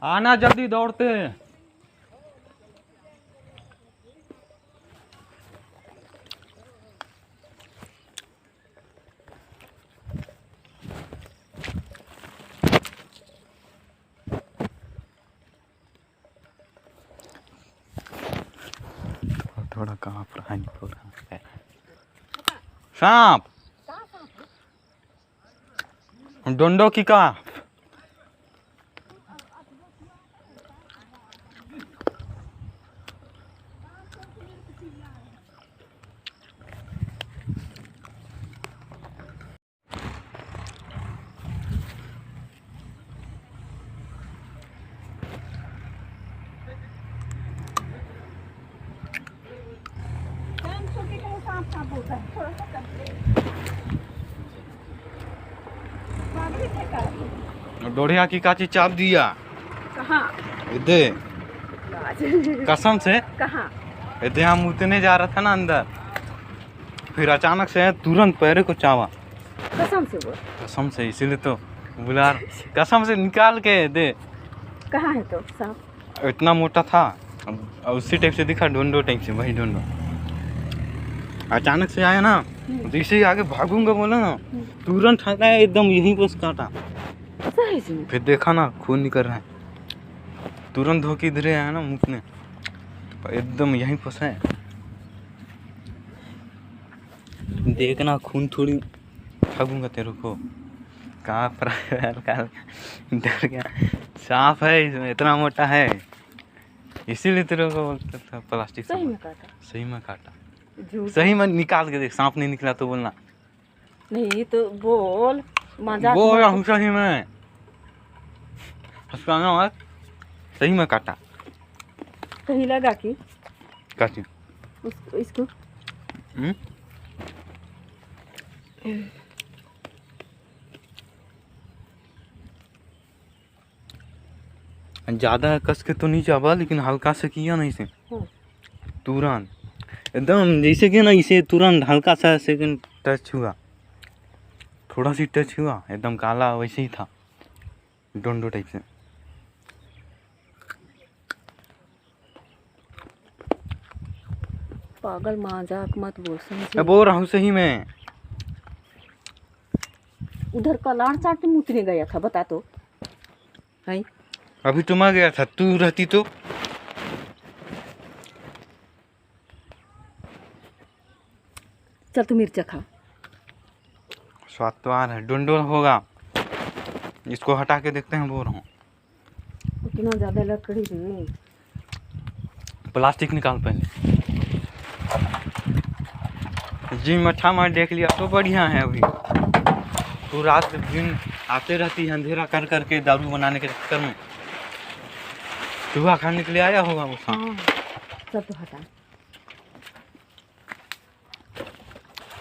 आना जल्दी दौड़ते। थोड़ा कांप रहा है पूरा। सांप, डोंडो की का डोढ़िया की काची चाप दिया। कहाँ? इधे कसम से कहाँ? इधे हम उतने जा रहा था ना अंदर, फिर अचानक से तुरंत पैरे को चावा। कसम से वो? कसम से, इसीलिए तो बुला, कसम से निकाल के दे। कहाँ है तो सांप? इतना मोटा था, उसी टाइप से दिखा, डोंडो टाइप से, वही डोंडो। अचानक से आया ना, जैसे ही आगे भागूंगा बोला ना, तुरंत हटाया एकदम यहीं पर काटा। फिर देखा ना खून निकल रहा है, तुरंत धोके इधर आया ना मुझने, एकदम यहीं फंसा है। देखना खून थोड़ी भागूंगा तेरे को। कहाँ हल्का डर गया। सांप है इसमें, इतना मोटा है, इसीलिए तेरे को बोलता था प्लास्टिक। सही में काटा? सही में काटा, सही में निकाल के देख। सांप नहीं निकला तो बोलना नहीं तो बोल, मजाक बोल हूँ। सही में हंसना मत, सही में काटा। कहीं लगा कि काटी उसको इसको? ज्यादा कस के तो नहीं चावा, लेकिन हल्का से किया ना इसे, तुरंत एकदम जैसे कि ना इसे तुरंत हल्का सा सेकंड टच हुआ, थोड़ा सी टच हुआ, एकदम काला वैसे ही था, डोंडो टाइप से। पागल, मजाक मत बोल, समझे? अब बोल रहा हूँ सही में। उधर कलाड़ चाट में उतरे गया था, बता तो है। अभी तुम आ गया था, तू रहती तो। चल तू मिर्चा खा। स्वाद तो आ रहा है, डोंडो होगा। इसको हटा के देखते हैं, बोल रहा हूँ। उतना ज्यादा लकड़ी नहीं, प्लास्टिक निकाल पहले। जी मठा मार देख लिया तो बढ़िया है। अभी तू रात दिन आते रहती है अंधेरा कर करके दारू बनाने के चक्कर में। चूहा खाने के लिए आया होगा वो सांप। हाँ, सब तो हटा।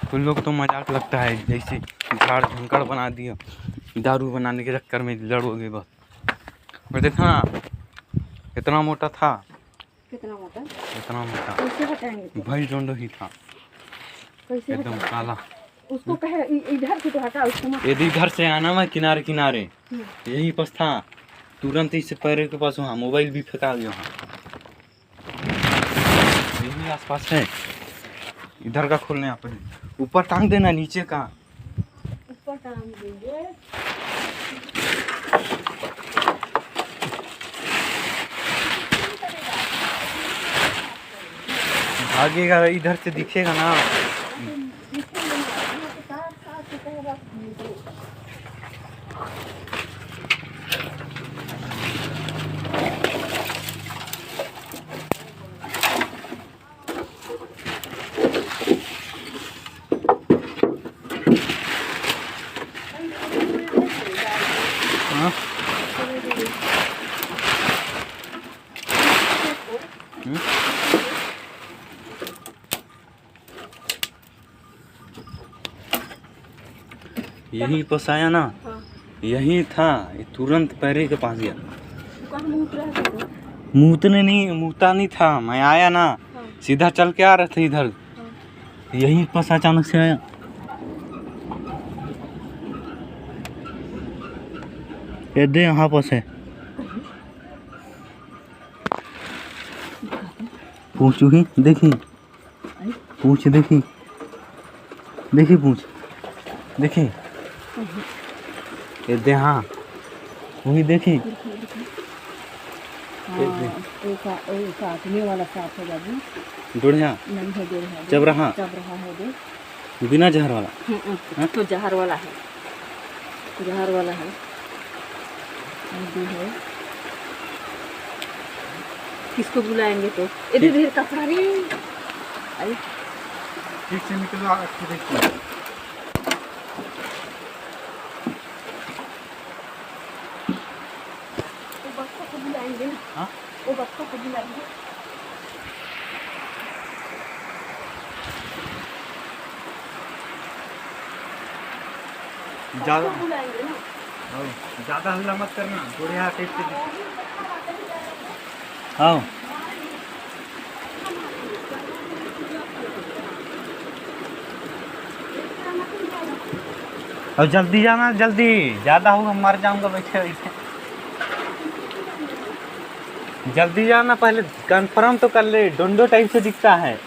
कुछ लोग तो मजाक लगता है, जैसे झाड़ झंकड़ बना दिया, दारू बनाने के चक्कर में लड़ोगे बस। और देखा ना इतना मोटा था। कितना मोटा? इतना मोटा, कैसे हटाएंगे? भाई डोंडो ही था, कैसे एकदम काला। उसको कहे इधर से तो हटा, उसको मत। यदि इधर से आना मैं किनारे किनारे, यही पास था, तुरंत ही से पैर के पास वहाँ मोबाइल भी फेंका दिया। यही आसपास है। इधर का खोलने आप ऊपर टांग देना, नीचे का ऊपर टांग देंगे। भागेगा, इधर से दिखेगा ना। यही पसाया ना। यही था, ये तुरंत पैरे के पास गया। मूतने नहीं, मूता नहीं था, मैं आया ना, सीधा चल के आ रहा था इधर, यही पास अचानक से आया। ये दे यहाँ पास है, पूछ ही देखी, पूछ देखी, देखी पूछ देखी, ये दे हाँ वही देखी। काटने वाला साफ है बाबू, डोढ़िया नहीं है देर है, चब रहा है दे, बिना जहर वाला। तो जहर वाला है, जहर वाला है, ये है। किसको बुलाएंगे तो इधर ढेर कपड़ा रे। अरे ठीक से निकलो देखिए। वो बच्चों को बुलाएंगे ना, हाँ वो बच्चों को बुलाएंगे। ज़्यादा बुलाएंगे ना, ज़्यादा हल्ला मत करना, थोड़े यहाँ टेप से आओ। अब जल्दी जाना, जल्दी, ज़्यादा होगा मर जाऊंगा बैठे बैठे। जल्दी जाना, पहले कंफर्म तो कर ले, डोंडो टाइप से दिखता है।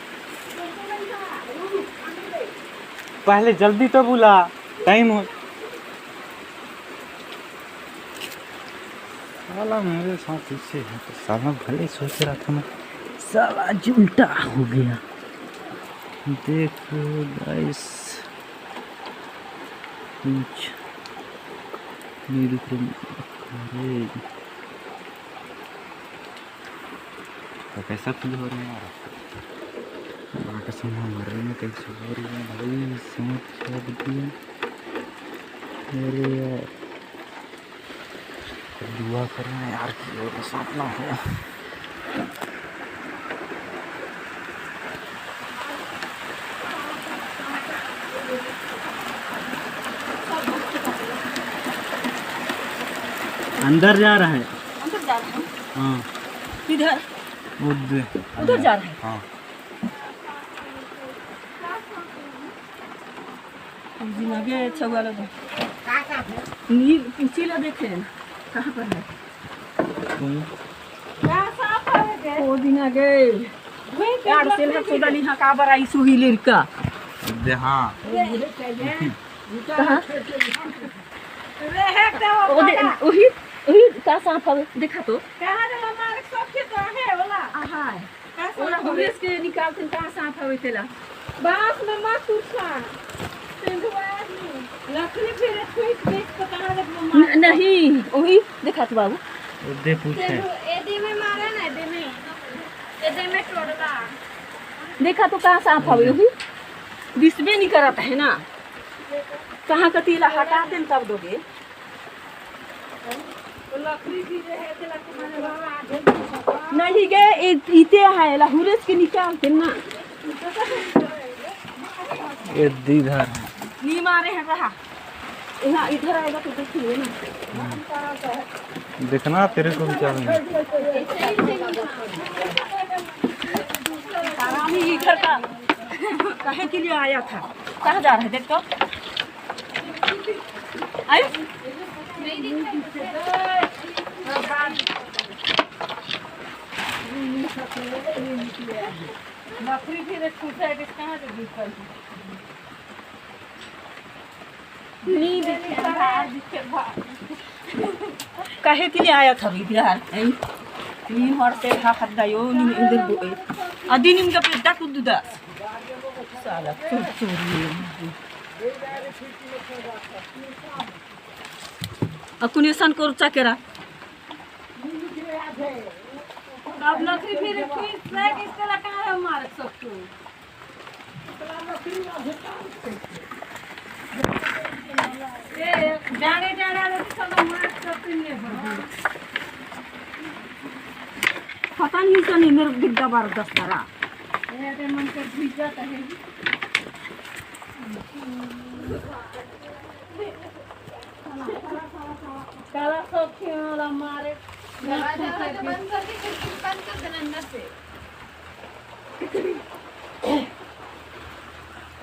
पहले जल्दी तो बुला, टाइम हो। साला मेरे साथ इससे है तो साला भले सोच रहा था मैं, साला आज उल्टा हो गया। देखो गाइस, कुछ मेरी तो कैसा फील हो रहा है यार, कसम मर रही है, कैसे हो रही है भाई, समझ दिया। अरे यार दुआ करना यार कि और सांप ना हो। अंदर जा रहा है, अंदर जा रहा है। हाँ किधर? उधर जा रहा है। हाँ आगे छुआ लो, नील पीछे ला देखे कहाँ पर है। वो दिन आगे यार सेल का सोदा लिहा का बर आई सुही लड़का दे हाँ कहाँ वो दे वही वही का सांप है देखा तो कहाँ रे हमारे सबके तो है वाला आहा वाला पुलिस के निकालते कहाँ सांप है तेला बांस में मत उठा लकड़ी फिर कोई देख पता नहीं वही देखा तो बाबू दे पूछे एदे में मारा ना एदे में तोड़ला देखा तो कहाँ सांप है वही दिसबे नहीं करता है ना कहाँ का तीला हटा दें तब दोगे लकड़ी भी है तेला तुम्हारे नहीं गे इते है लाहुरेस के निकालते ना ये इधर नी मारे हैं रहा यहाँ इधर आएगा तो देखिए ना देखना तेरे को भी क्या आरामी इधर का कहे के लिए आया था कहाँ जा रहा है देख तो आयो नौकरी भी पूछा है कहाँ से दूध कर कहे के लिए आया था बिहार नी हरते हाथ दायो नी इधर बोए आदि नी का पेट डाक दूधा साला चोरी अकुने सन को चकेरा अब लकड़ी फिर इसके लगा है मार सकते जाने जाने सब मार सकते नहीं पता नहीं तो नहीं मेरे बिड्डा बार दस्तारा ये मन के भीग जाता है काला सब खेला मारे बंद कर के बंद कर देना अंदर से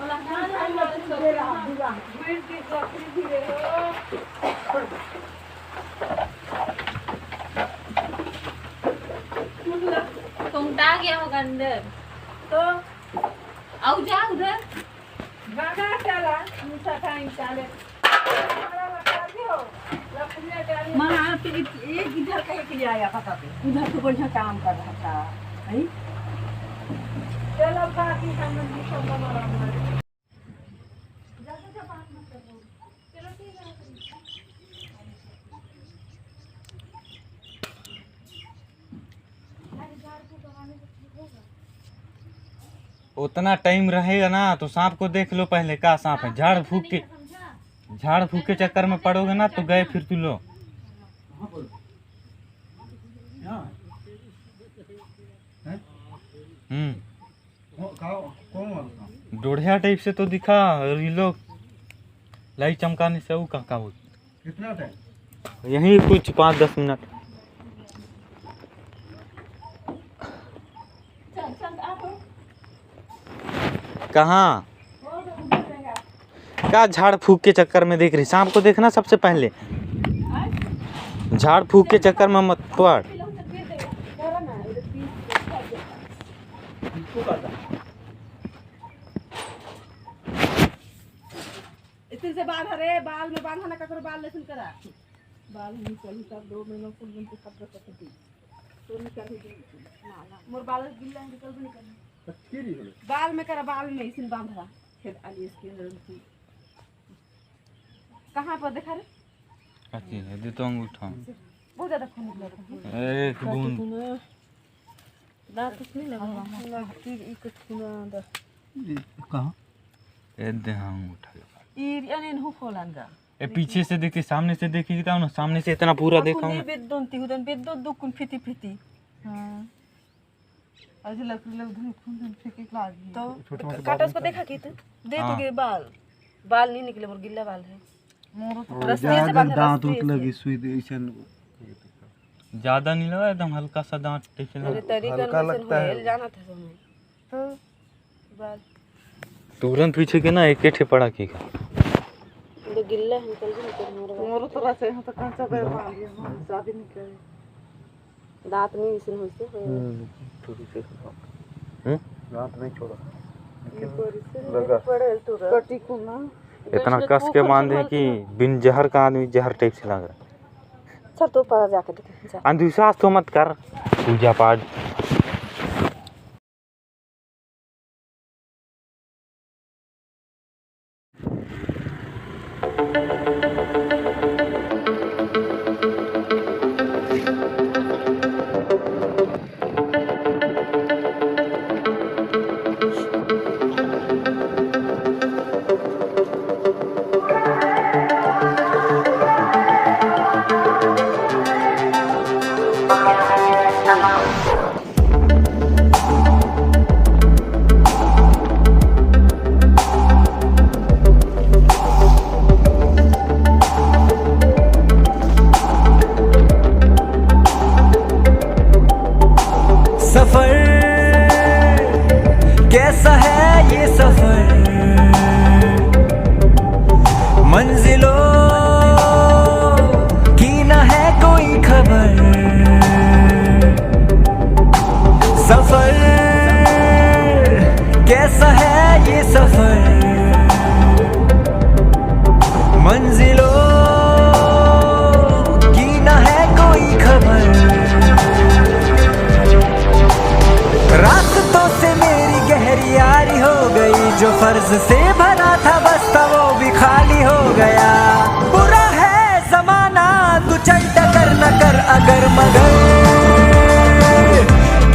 वाला खाना दे रहा बुआ बैठ के लकड़ी भी ले तुम घुटा गया होगा अंदर तो आओ जा उधर गाना चला मीठा टाइम चले माँ फिर एक इधर कहे के लिए आया पता पे उधर तो बढ़िया काम कर रहा था है चलो बाकी संबंधी सब बना उतना टाइम रहेगा ना तो सांप को देख लो पहले का सांप है। झाड़ फूक के चक्कर में पड़ोगे ना तो गए फिर तू लो। डोढ़िया टाइप से तो दिखा ये लोग लाइट चमकाने से वो का बोल कितना टाइम यही कुछ 5-10 मिनट। कहाँ क्या झाड़ फूक के चक्कर में देख रही? सांप को देखना सबसे पहले, झाड़ फूक के चक्कर में मत पड़। इतने से बाल हरे बाल में बांधा ना ककरो बाल लेसन करा बाल नहीं चली तब 2 महीनों फुल बन के सब सकती तो निकल ही ना मोर बाल गिल्ला है निकल भी निकल बाल में करा बाल में इसिन बांधा फिर आली इसके अंदर कहां पर देखा रे अच्छी है दे तो अंगूठा बहुत ज्यादा खून निकला एक बूंद दांत कुछ नहीं लगा लगती ई कुछ खून अंदर कहां ए दे अंगूठा ई अनेन हो खोलांगा ए पीछे से देखी सामने से देखी ना सामने से इतना पूरा देखा हूं बेदोन तिहुदन बेदोन दुकुन फिती फिती हां आज लग धुन खून फेंके लागी तो काटा उसको देखा कि तू दे तो गे बाल नहीं निकले मोर गिल्ला बाल है मोर तो रस्ते से बांधा दांत उठ लगी सुई ऐसन ज्यादा नहीं लगा एकदम हल्का सा दांत टेके लगा हल्का लगता है जाना था तुम्हें तो बाल तुरंत पीछे के ना एक ठे पड़ा की का तो गिल्ला है निकल भी मोर तो रसे हां तो कांचा पे मार दिया शादी नहीं करे दांत नहीं इसन होसे थोड़ी से दांत नहीं छोड़ा लगा पड़े तो कटी को ना इतना कस के बांधे कि बिन जहर का आदमी जहर टाइप से लग रहा। चल तो पर जाके देख अंधविश्वास तो मत कर, पूजा पाठ सफर कैसा है ये सफर, मंजिलों की न है कोई खबर। सफर कैसा है ये सफर, मंजिलों की न है कोई खबर। रास्तों से मेरी गहरी यारी हो गई, जो फर्ज से भरा था बस्ता वो भी खाली हो गया। बुरा है जमाना तू चल टकर न कर अगर मगर,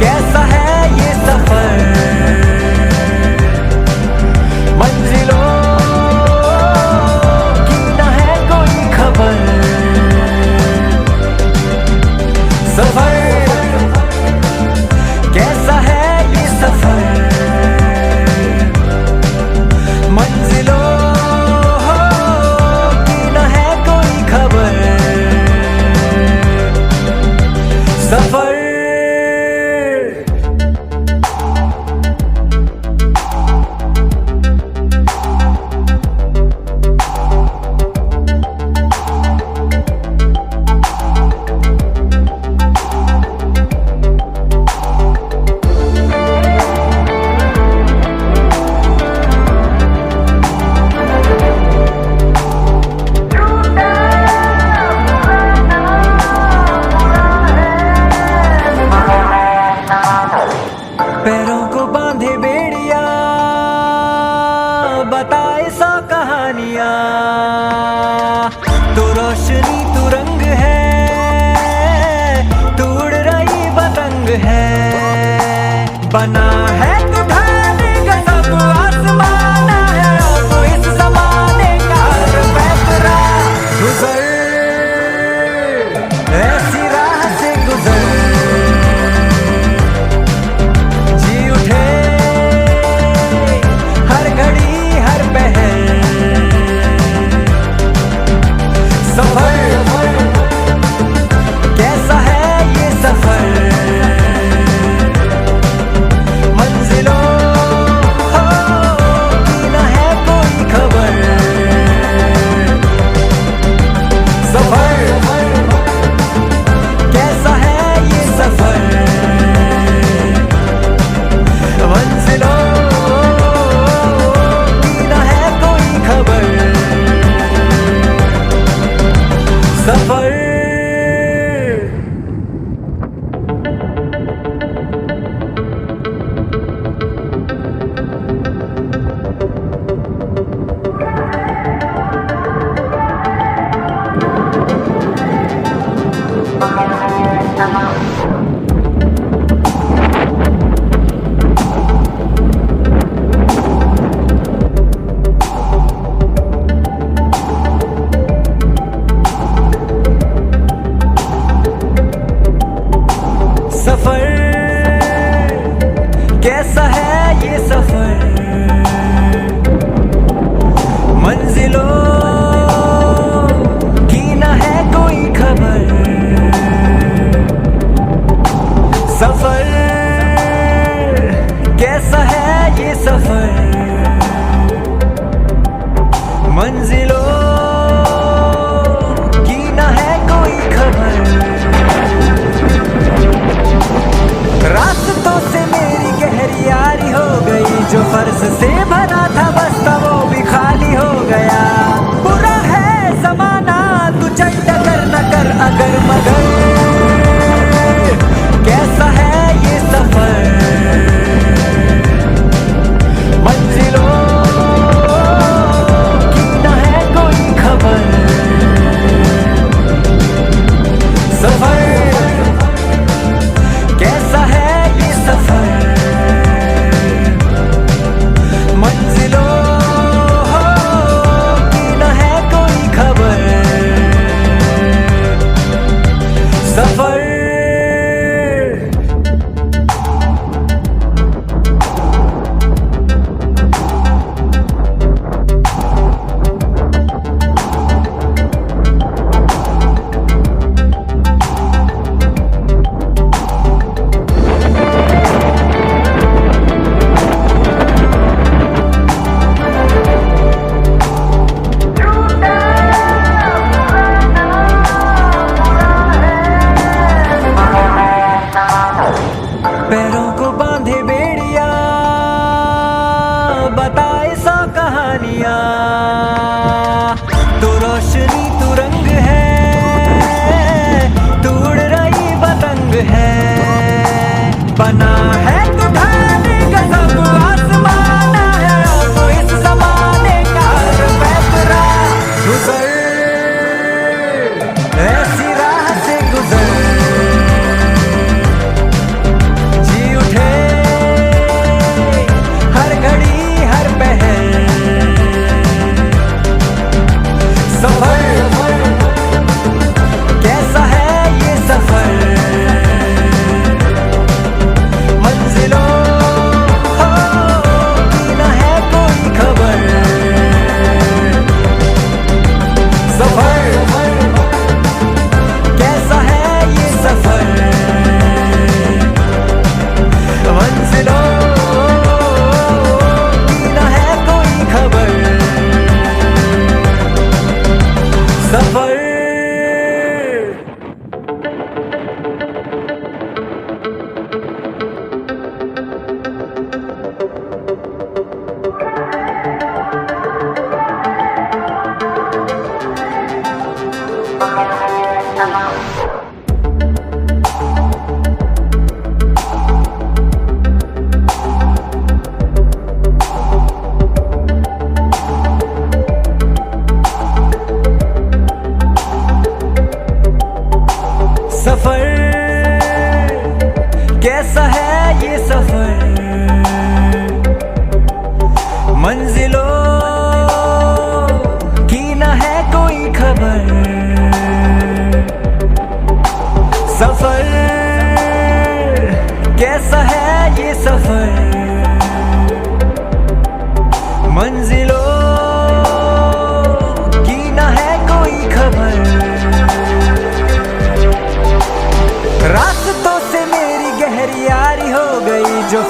कैसा है ये सफर, मंजिलों की न है कोई खबर। सफर कैसा है ये सफर, मंजिलों की न है कोई खबर। बताए सौ कहानियां। तू रोशनी तू रंग है, तू उड़ रही पतंग है, बना है तू ढाले गजब आसमान है, तू इस जमाने का हर पैतरा। गुजर ऐसी राह से गुजर, जी उठे हर घड़ी हर पहर। सफर कैसा है ये सफर, मंजिलों की न है कोई खबर। सफर कैसा है ये सफर, मंजिलों की न है कोई खबर। सफर सफर कैसा है ये सफर, मंजिलों की न है कोई खबर। सफर कैसा है ये सफर, मंजिलों की न है कोई खबर। रास्तों से मेरी गहरी यारी हो गई, जो फर्ज से भरा था बस्ता वो भी खाली हो गया। बुरा है जमाना तू चट कर न कर अगर मगर, कैसा है ये सफर, मंजिलों की न है कोई खबर। सफर कैसा है ये सफर, मंजिलों की न है कोई खबर। सफर पैरों को बांधे बेड़िया, बताए सौ कहानियां। तू रोशनी तू रंग है, तू उड़ रही पतंग है, बना है तू ढाले गजब आसमान है, तू इस जमाने का हर पैतरा। गुजर ऐसी राह से गुजर, जी उठे हर घड़ी हर पहर।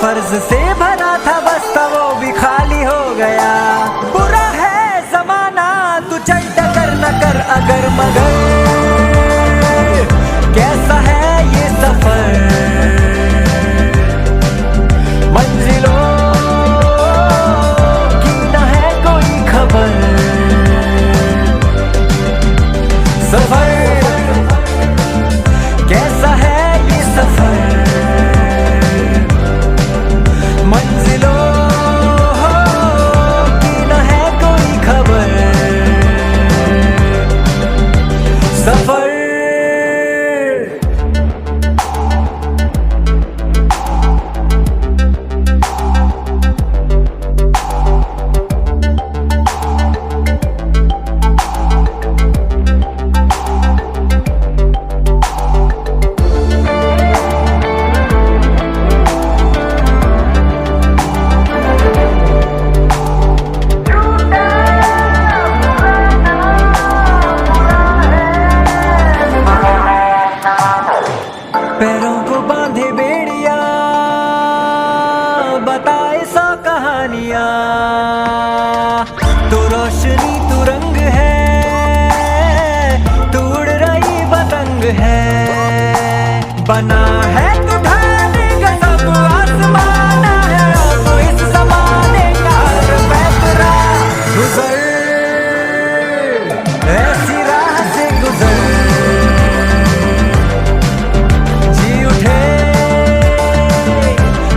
फर्ज से भरा था बस्ता वो भी खाली हो गया। बुरा है जमाना तू चल टकर न कर अगर मगर, कैसा है ये सफर मंजिलों की न है कोई खबर। सफर कैसा है ये सफर मंजिलों की न है कोई खबर। सफर पैरों को बांधे बेड़िया बताए सौ कहानियां, तू रोशनी तू रंग है तू उड़ रही पतंग है। बना है तू ढाने का सब आसमाना है तो इस जमाने का पैतरा। गुजर ऐसी राह से गुजर, जी उठे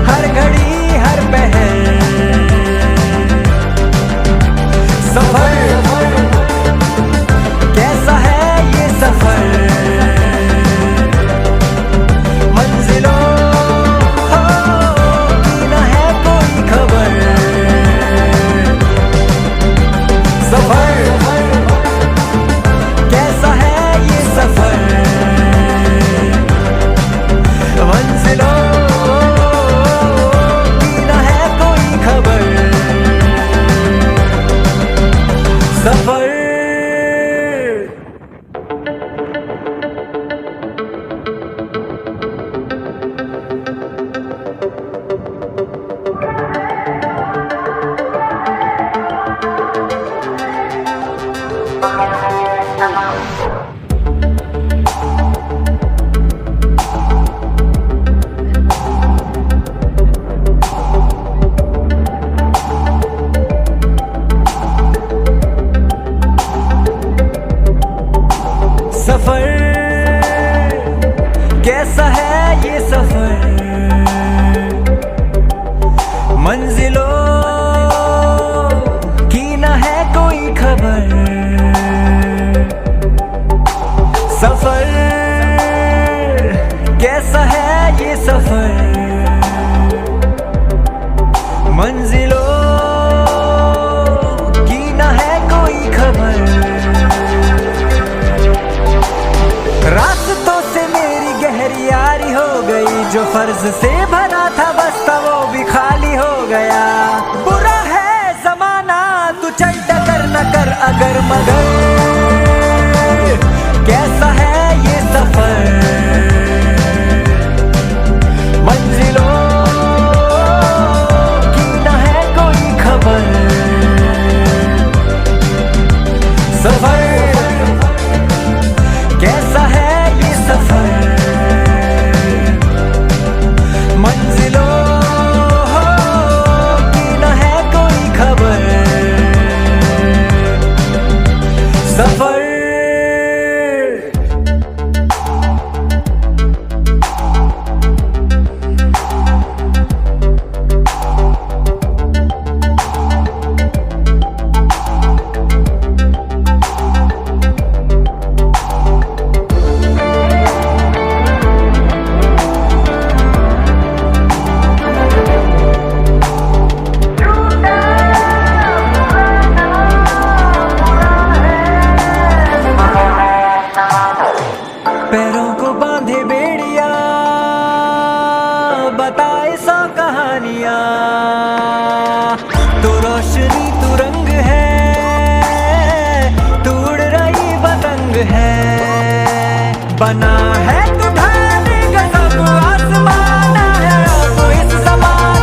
हर घड़ी हर पहर। सफर कैसा है ये सफर मंजिलों की न है कोई खबर। सफर कैसा है ये सफर मंजिलों की न है कोई खबर। सफर सफर कैसा है ये सफर मंजिलों की न है कोई खबर। सफर कैसा है ये सफर मंजिलों की न है कोई खबर। रास्तों से मेरी गहरी यारी हो गई, जो फर्ज से भरा था बस्ता वो भी खाली हो गया। बुरा है जमाना तू चल टकर न कर अगर मगर, कैसा है ये सफर मंजिलों की न है कोई खबर। सफर कैसा है ये सफर मंजिलों की न है कोई खबर। सफर बताए सौ कहानियां, तू रोशनी तू रंग है तू उड़ रही पतंग है। बना है तू ढाने का सब आसमाना है तो इस समान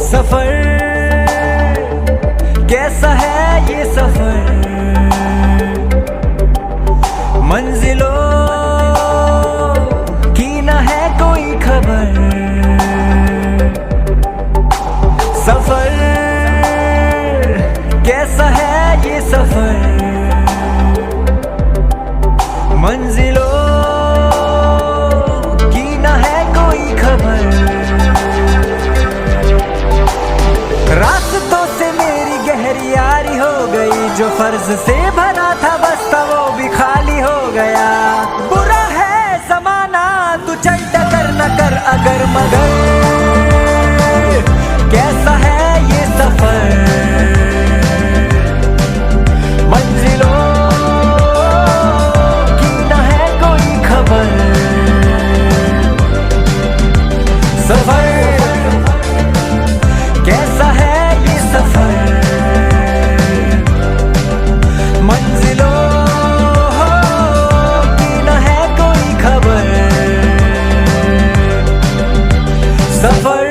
सफर कैसा है ये सफर, मंजिलों की न है कोई खबर। सफर कैसा है ये सफर, मंजिलों की न है कोई खबर। रास्तों से मेरी गहरी यारी हो गई, जो फर्ज से भरा था बस्ता वो भी खाली हो गया। बुरा है जमाना तू चल टकर न कर अगर मगर, कैसा है ये सफर, मंजिलों की न है कोई खबर। सफर कैसा है ये सफर, मंजिलों की न है कोई खबर। सफर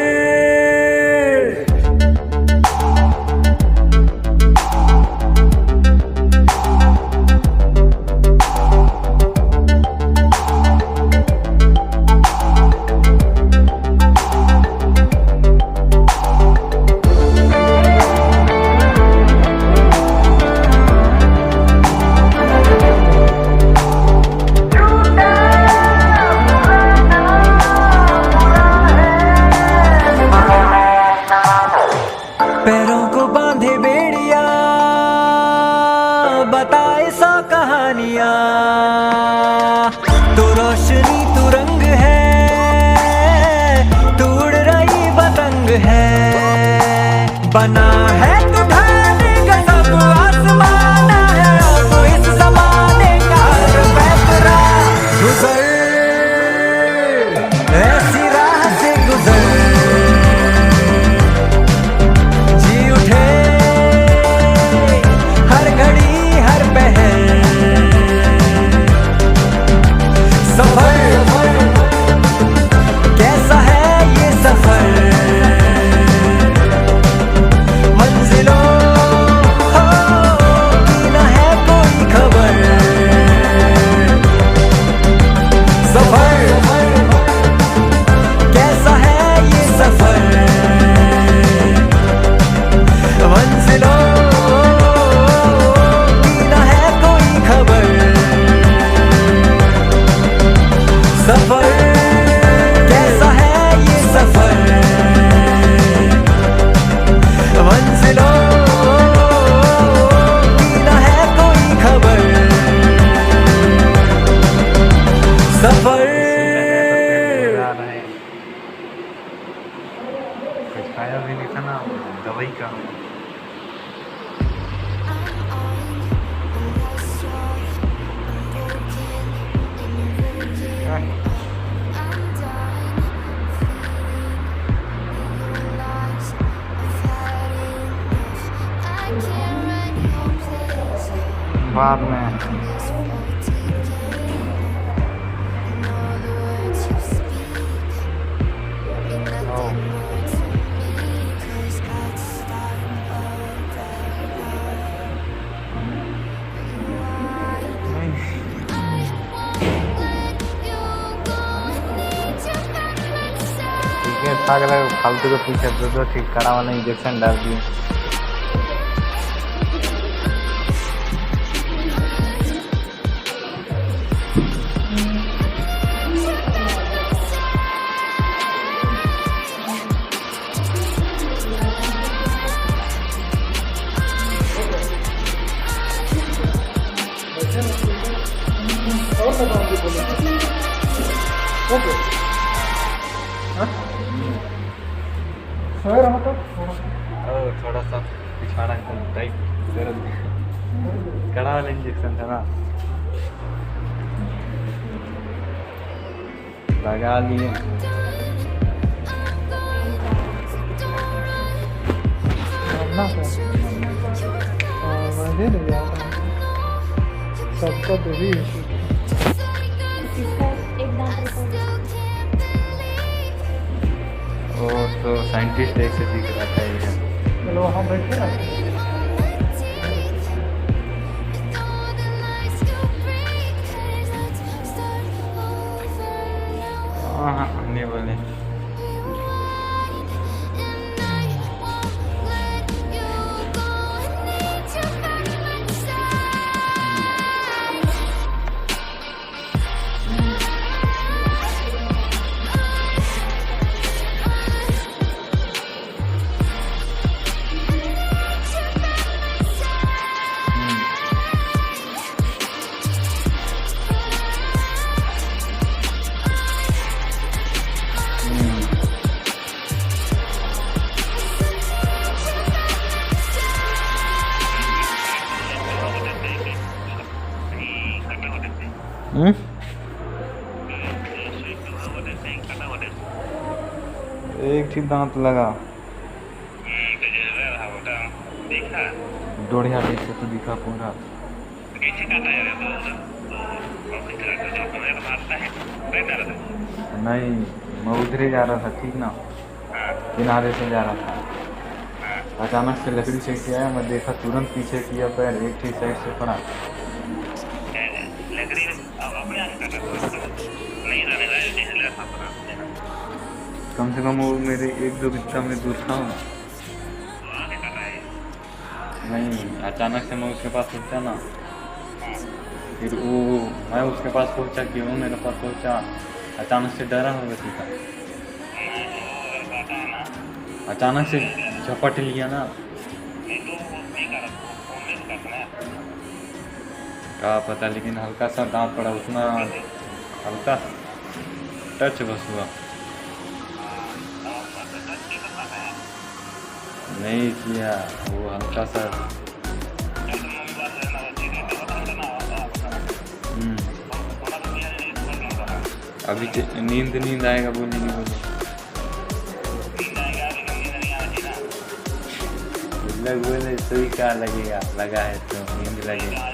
पैरों को बांधे बेड़िया, बताए सौ कहानियां। तू रोशनी तू रंग है, तू उड़ रही पतंग है। बना है तू ढाने का सब आसमाना है, तू इस जमाने का हर फैसला। गुजर ऐसी राह से गुजर, हर घड़ी हर पहर। सफर कैसा है ये सफर, मंजिलों की न है कोई खबर। सफर कैसा है ये सफर, मंजिलों सफर कैसा है ये सफर, मंजिलों की न है कोई खबर। सफर कुछ खाया भी नहीं था ना, दवाई का। बाद में फालतू के पीछे तो ठीक कड़ा वाला इंजेक्शन डाल दिए। थोड़ा सा पिछवाड़ा टाइप कड़ा वाला इंजेक्शन था ना, लगा लिए। मन्ना का मैं दे दूँगा सबका दे दी वो तो साइंटिस्ट ऐसे दिख रहा था ये। चलो वहाँ बैठे ना हाँ आने वाले। एक ठीक दांत लगा डोढ़िया जैसे तो दिखा पूरा। नहीं मैं उधर ही जा रहा था ठीक ना, किनारे से जा रहा था। अचानक से लकड़ी से किया, मैं देखा तुरंत पीछे किया, पैर एक ठीक साइड से पड़ा। कम से कम वो मेरे 1-2 बिस्ता में दूर था। नहीं अचानक से मैं उसके पास पहुंचा ना, फिर वो मैं उसके पास पहुंचा कि वो मेरे पास पहुंचा। अचानक से डरा हो गया था, अचानक से झपट लिया ना। क्या पता, लेकिन हल्का सा दांत पड़ा, उतना हल्का टच बस हुआ, नहीं किया वो हल्का सा। अभी नींद आएगा बोलेगी बोले तो ही क्या लगेगा, लगा है तो नींद लगेगा।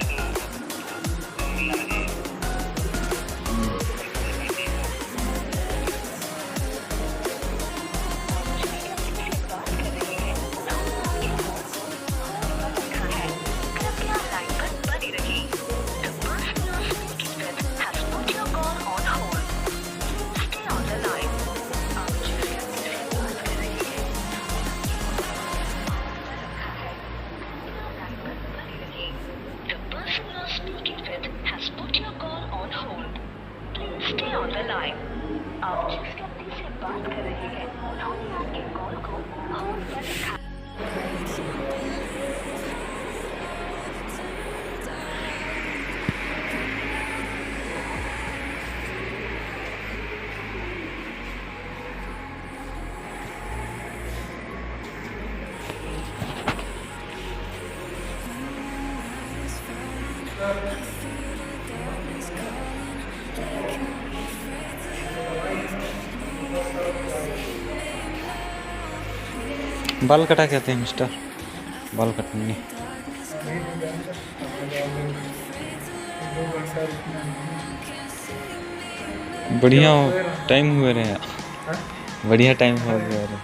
आप जिस व्यक्ति से बात कर रहे हैं उन्होंने आपके कॉल को होल्ड पर रखा। बाल कटा कहते हैं मिस्टर, बाल कटनी। बढ़िया टाइम हुए रहे, बढ़िया टाइम हो गया रहे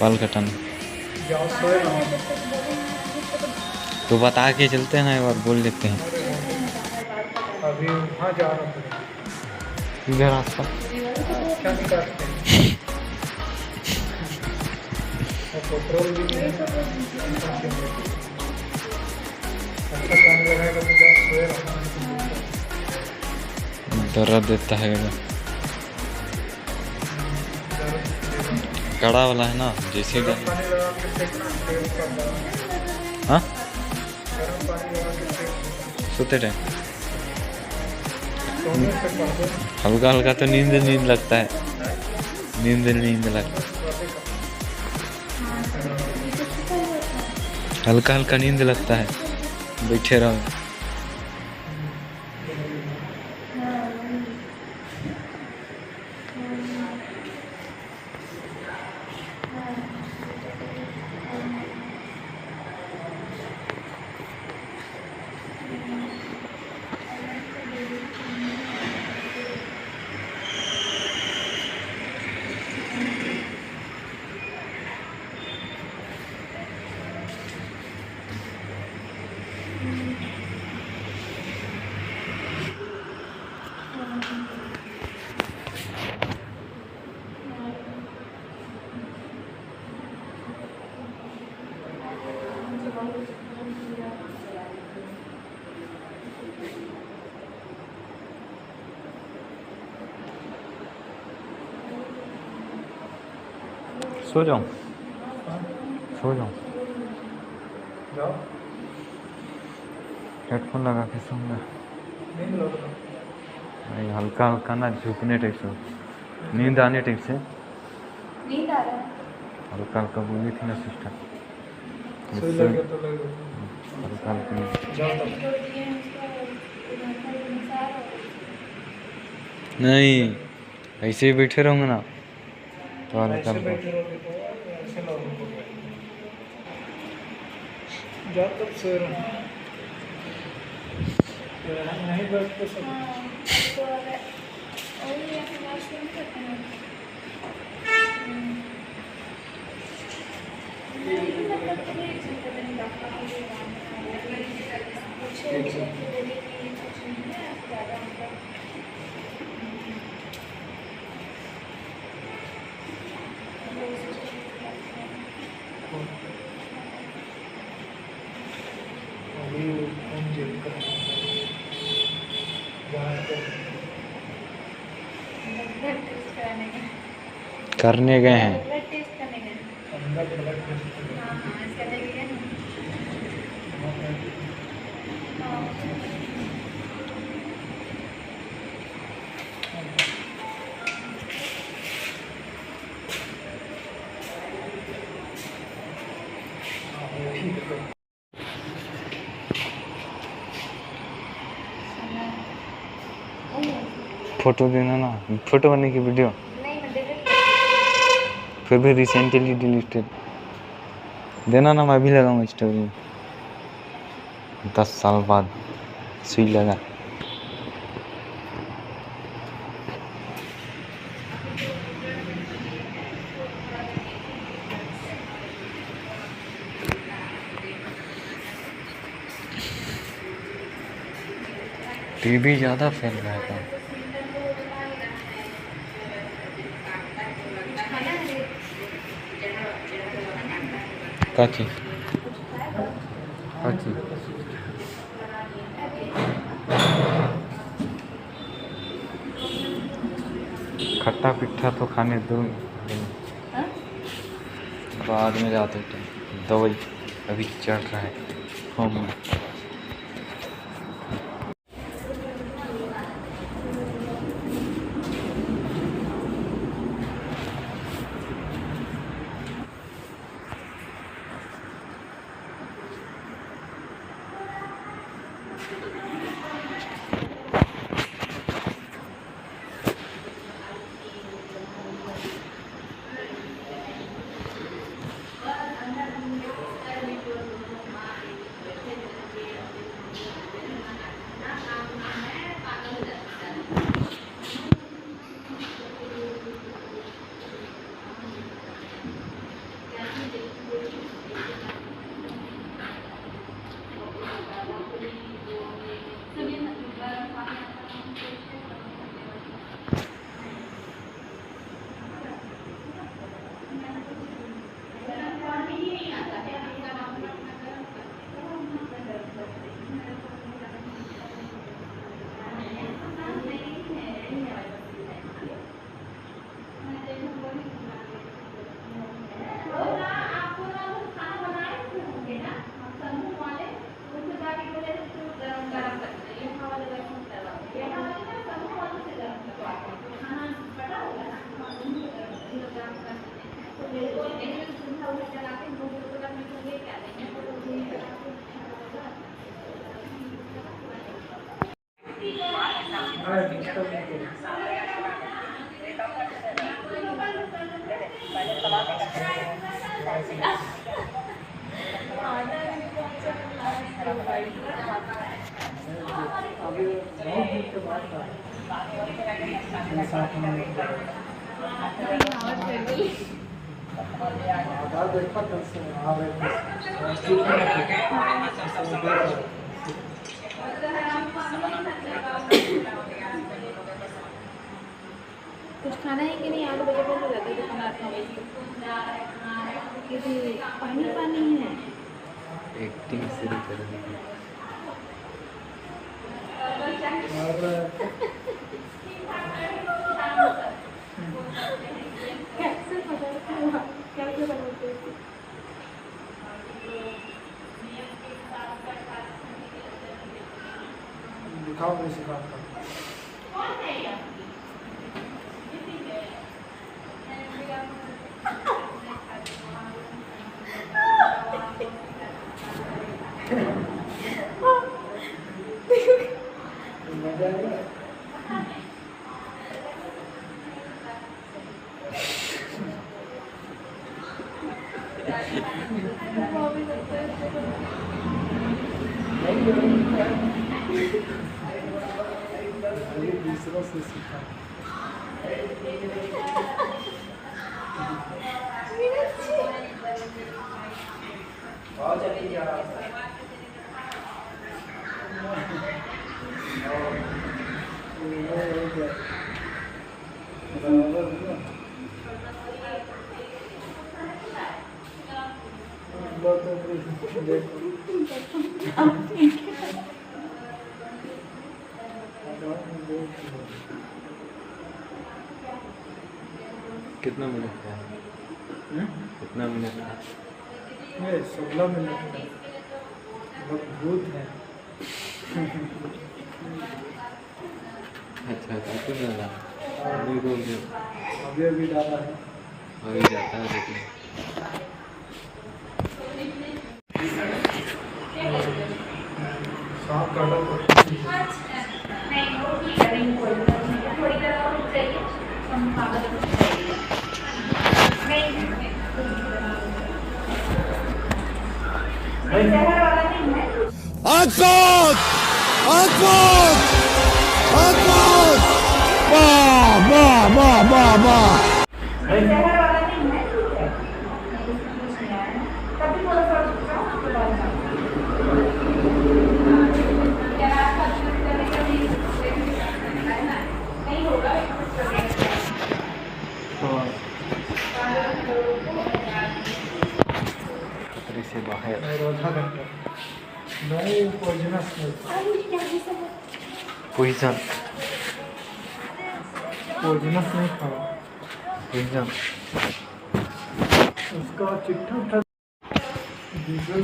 बाल कटाने। तो बता के चलते हैं, एक बार बोल देते हैं। अभी वहाँ जा रहा हूँ इधर रास्ता पेट्रोल भी नहीं अच्छा काम लगाएगा तो क्या सोए दर्द देता है। कड़ा वाला है ना, जैसे पानी लगा के फेंकना। हाँ गर्म पानी लगा के फेंकना। सोते टाइम सोने से पहले हल्का हल्का तो नींद लगता है, नींद लगता है, हल्का हल्का नींद लगता है, बैठे रहो। सो जाऊँ सो जाऊँ जाओ हेडफोन लगा के सोऊंगा। नींद लग रहा नहीं, हल्का हल्का ना झुकने टाइप से, नींद आने टाइप से। नींद आ रहा है। हल्का हल्का बोली थी ना सिस्टर, सोई लगे तो लगे हल्का हल्का। जाओ तब नहीं, ऐसे ही बैठे रहूँगा ना तो हल्का ऐसे हल्का। बैठे रहोगे तो ऐसे लगोगे। जाओ तब सो रहा हूँ नहीं बैठ तो सब अभी फोन जेब कर करने गए हैं। अंदर ब्लड टेस्ट ठीक है। फोटो देना ना, फोटो बनने की वीडियो फिर भी रिसेंटली डिलीटेड देना ना, मैं भी लगाऊंगा स्टोरी में। 10 साल बाद सुई लगा। टीवी ज़्यादा फैल रहा है। काची काची खट्टा पिट्ठा तो खाने दो, बाद में जाते टाइम दवाई अभी चल रहा है फॉर्म में। अभी बहुत दिन के बाद आधार देखा कल से आ रहे कुछ खाना है कि नहीं? 8 बजे बंद हो जाता है दुकान, 8 बजे पानी पानी है। एक्टिंग शुरू करेंगे। कैसे पता हुआ? क्या दिखाओ मैं सिखाता हूँ। मजा आएगा। ये दूसरों से सीखा। कितना मिनट का है? कितना मिनट का? ये 16 मिनट का बहुत भूत है। अच्छा काफी ज़्यादा अभी रोक दो, अभी अभी डाला है। अभी जाता है देखिए। सांप काटा तो खतरे से बाहर। आधा घंटा नहीं पॉइजनस पोइजन नहीं खाओ। पोइजन उसका चिट्ठा उठा डीजल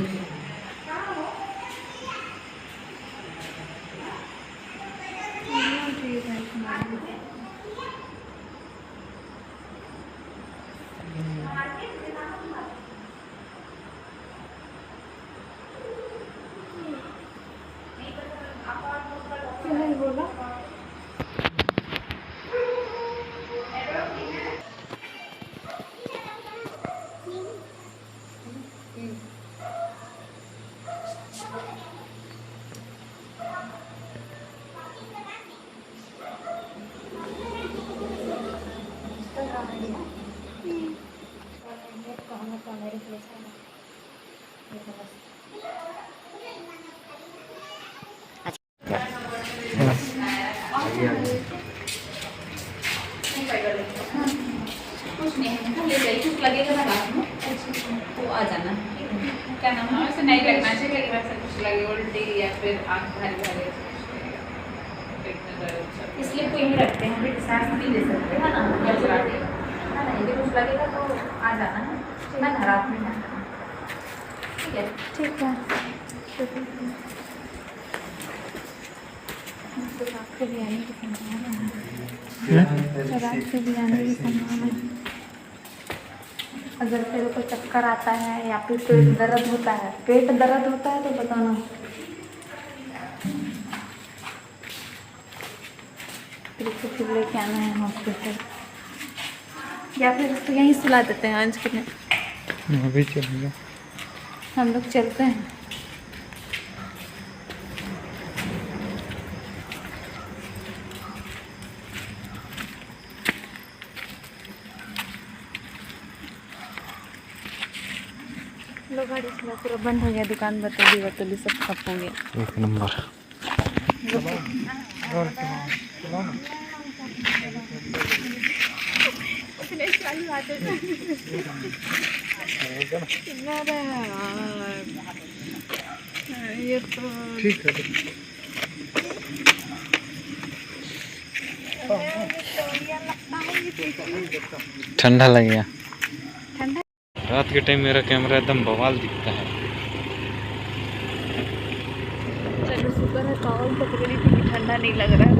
कुछ नहीं है, ले जाइए, कुछ लगेगा ना रात में तो आ जाना। क्या नाम है? ऐसे नहीं लगना चाहिए कि वैसे कुछ लगे उल्टी या फिर आँख भारी भारी पेट में दर्द सब। इसलिए कोई नहीं रखते हैं, फिर सांस नहीं ले सकते है ना, या चला के है ना, यदि कुछ लगेगा तो आ जाना है ना, रात में जाना। ठीक है, ठीक है। तो रात को भी आने की संभावना है, रात को भी आने की संभावना है। अगर तेरे को चक्कर आता है या फिर पेट दर्द होता है, पेट दर्द होता है तो बताना। फिर इसको फिर लेके आना है हॉस्पिटल, या फिर उसको यहीं सुला देते हैं आज के दिन। अभी चलेगा, हम लोग चलते हैं। लो गाड़ी चला, पूरा बंद हो गया, दुकान बतौली सब ठप हो गया। एक नंबर। ये तो ठीक है। ठंडा लग गया। ठंडा रात के टाइम मेरा कैमरा एकदम बवाल दिखता है। चलो शुक्र है टॉवल तो पकड़ी थी कि ठंडा नहीं लग रहा है।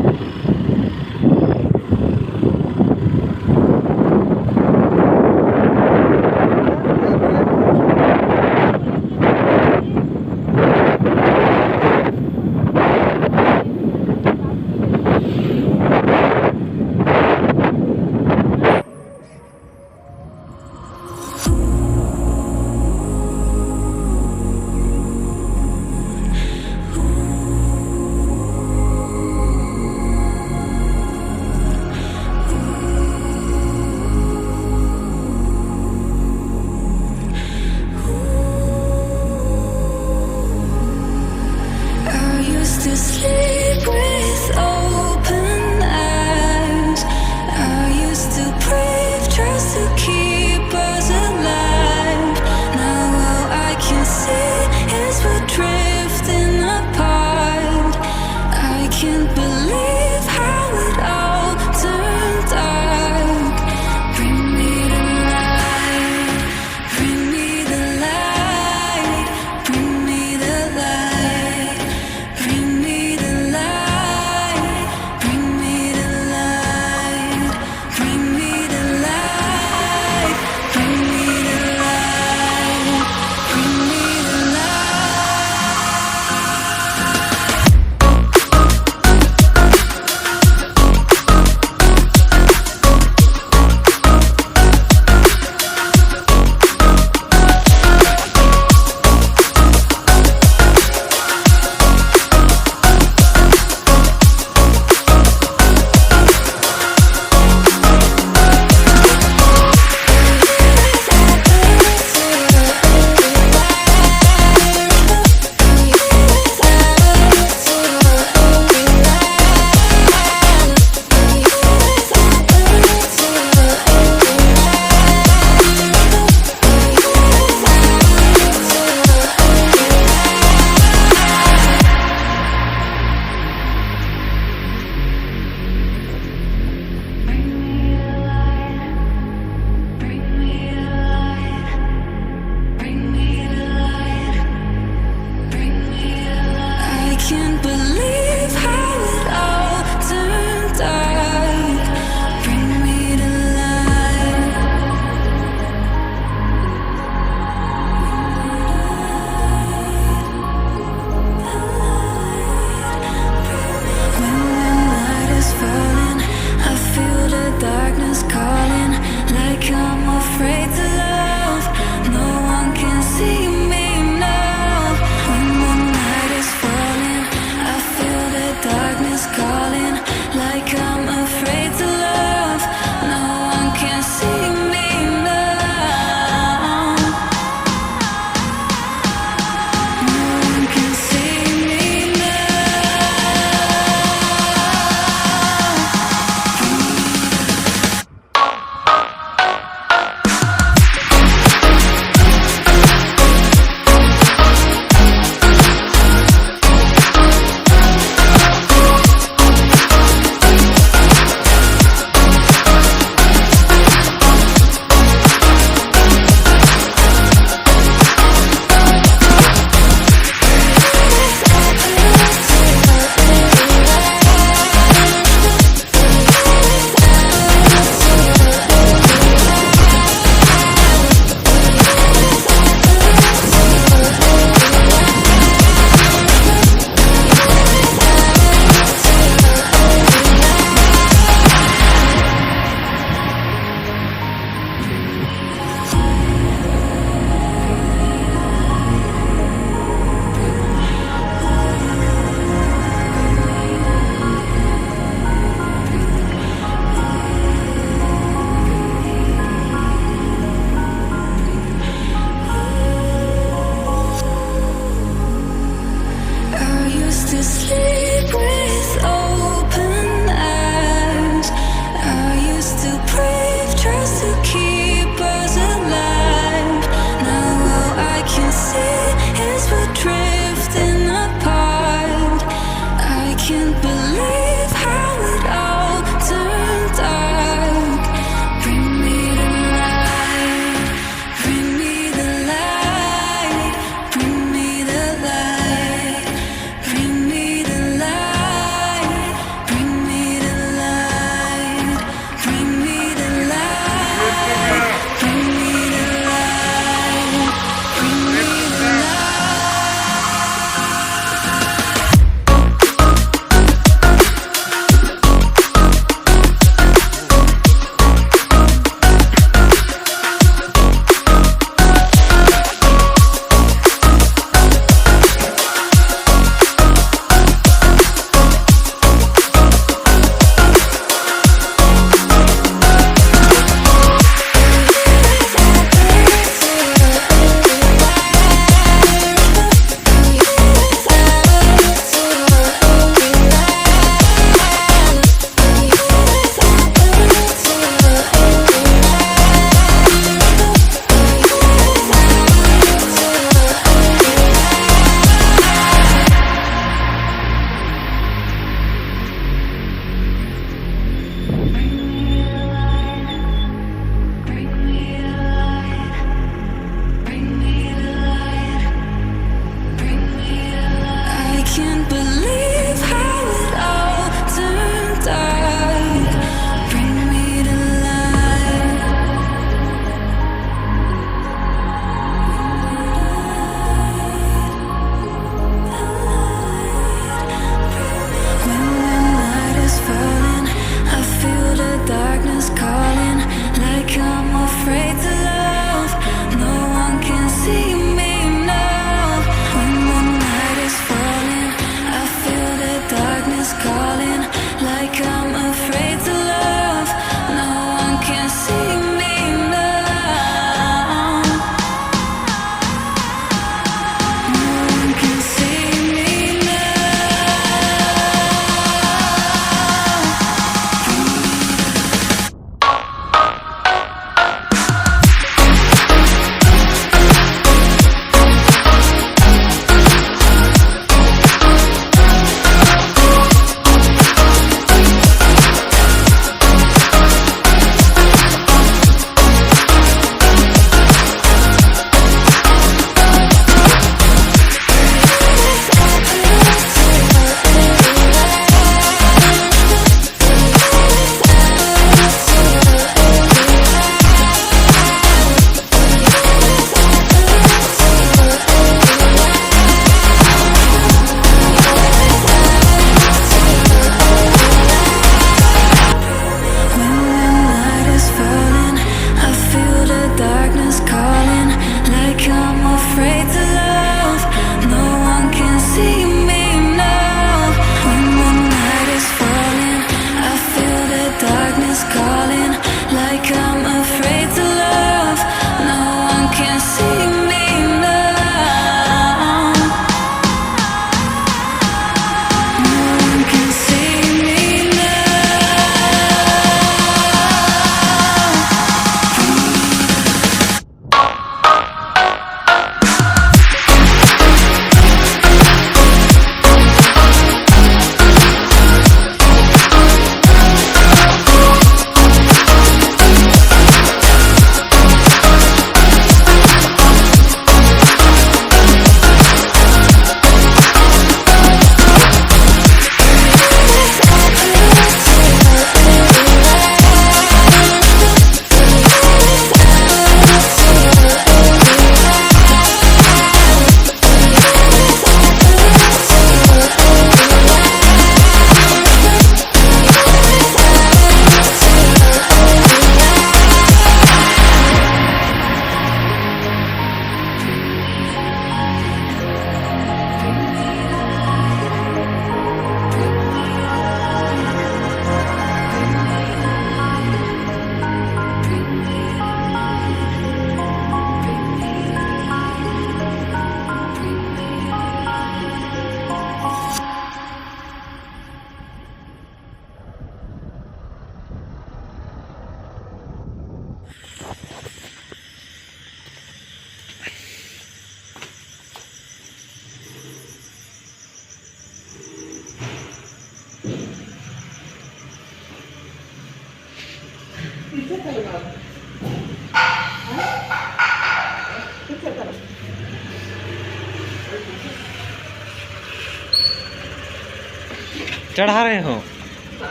चढ़ा रहे हो?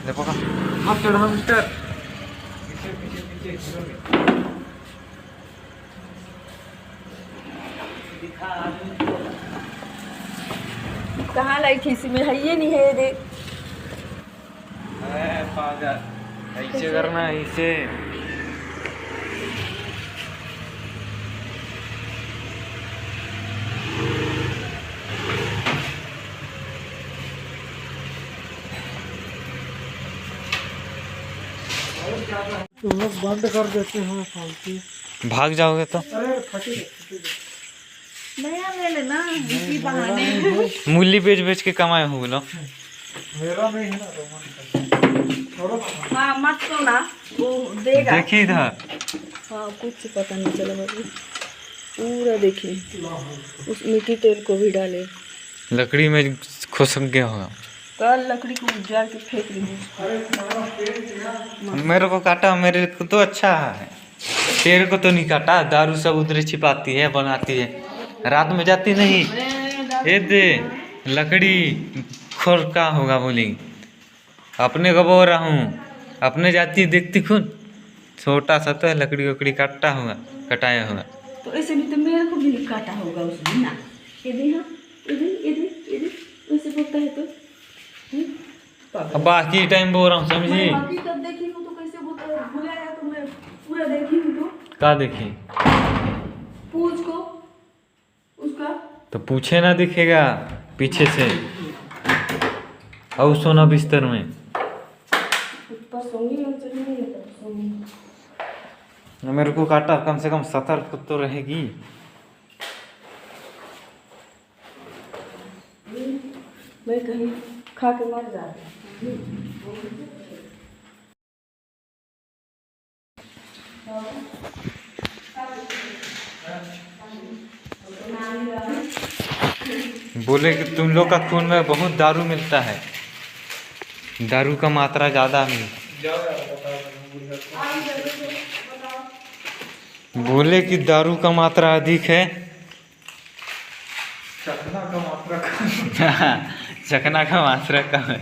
देखो का आप चढ़ा मिस्टर। कहाँ लाई थी इसमें है ये नहीं है देख। पागल ऐसे करना है ऐसे। तुम लोग बंद कर देते हैं फालतू। भाग जाओगे तो अरे फटी नया ले लेना इसी बहाने। मूली बेच बेच के कमाए हो लोग। मेरा नहीं है ना तो मन छोड़ो। हाँ मत सोना वो देगा। देखिए इधर हाँ कुछ पता नहीं चला बाबू। पूरा देखिए उस मिट्टी तेल को भी डाले। लकड़ी में खुशक गया होगा। कल लकड़ी को उजाड़ के फेंक दी। मेरे को काटा, मेरे को तो अच्छा है। तेरे को तो नहीं काटा। दारू सब उधर छिपाती है, बनाती है, रात में जाती नहीं। ये दे लकड़ी खोर का होगा बोली। अपने को बोल रहा हूँ, अपने जाती देखती खुद छोटा सा तो है, लकड़ी वकड़ी काटता होगा, कटाया होगा। तो ऐसे भी तो मेरे को भी काटा होगा उस दिन ना। ये दे हाँ ये दे वैसे बोलता है तो। अब बाकी टाइम बोल रहा हूँ समझी। मैं हकीकत देखी हूँ तो कैसे बोलता है। बुलाया तो मैं पूरा देखी हूँ तो। का देखी? पूछ को उसका तो पूछे ना दिखेगा पीछे से। और सोना बिस्तर में पर सोंगी लग चली नहीं है तो सोंगी। मेरे को काटा, कम से कम सतर्क तो रहेगी। मैं कहीं खा के मर जाती। बोले कि तुम लोग का खून में बहुत दारू मिलता है, दारू का मात्रा ज़्यादा मिलता। बोले कि दारू का मात्रा अधिक है। चखना का मात्रा कम। चखना का मात्रा कम है।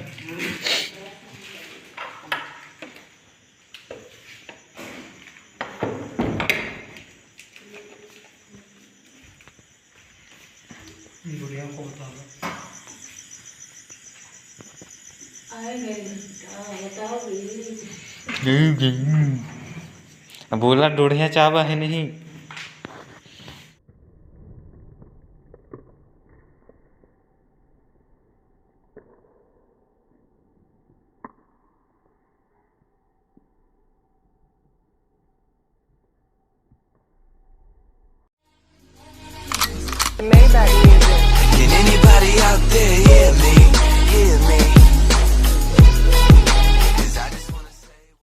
बुढ़िया को बता दो। बोला डोढ़िया चावा है नहीं। Can anybody out there